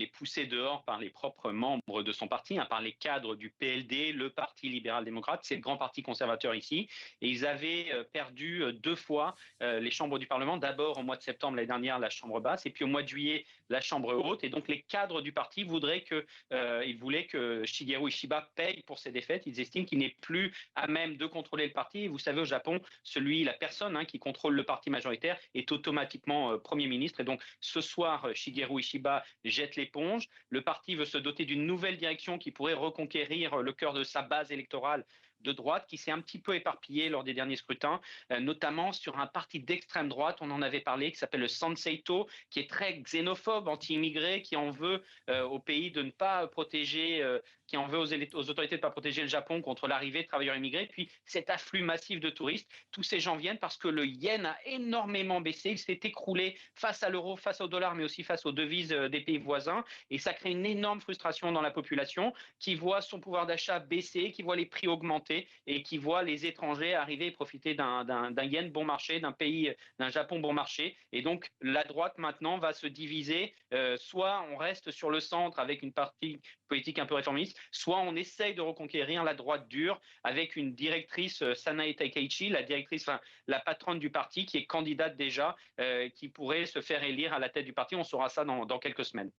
est poussé dehors par les propres membres de son parti, par les cadres du PLD, le Parti libéral-démocrate, c'est le grand parti conservateur ici. Et ils avaient perdu 2 fois les chambres du Parlement. D'abord au mois de septembre l'année dernière, la Chambre basse, et puis au mois de juillet, la Chambre haute. Et donc les cadres du parti ils voulaient que Shigeru Ishiba paye pour ses défaites. Ils estiment qu'il n'est plus à même de contrôler le parti. Et vous savez, au Japon, la personne qui contrôle le parti majoritaire est automatiquement Premier ministre. Et donc ce soir, Shigeru Ishiba jette l'éponge. Le parti veut se doter d'une nouvelle direction qui pourrait reconquérir le cœur de sa base électorale de droite, qui s'est un petit peu éparpillée lors des derniers scrutins, notamment sur un parti d'extrême droite, on en avait parlé, qui s'appelle le Sanseito, qui est très xénophobe, anti-immigré, qui en veut au pays de ne pas protéger, qui en veut aux autorités de ne pas protéger le Japon contre l'arrivée de travailleurs immigrés. Puis cet afflux massif de touristes, tous ces gens viennent parce que le yen a énormément baissé, il s'est écroulé face à l'euro, face au dollar, mais aussi face aux devises des pays voisins, et ça crée une énorme frustration dans la population qui voit son pouvoir d'achat baisser, qui voit les prix augmenter et qui voit les étrangers arriver et profiter d'un yen bon marché, d'un Japon bon marché. Et donc la droite maintenant va se diviser, soit on reste sur le centre avec une partie politique un peu réformiste, soit on essaye de reconquérir la droite dure avec une directrice, Sanae Takeichi, la patronne du parti, qui est candidate déjà, qui pourrait se faire élire à la tête du parti. On saura ça dans quelques semaines.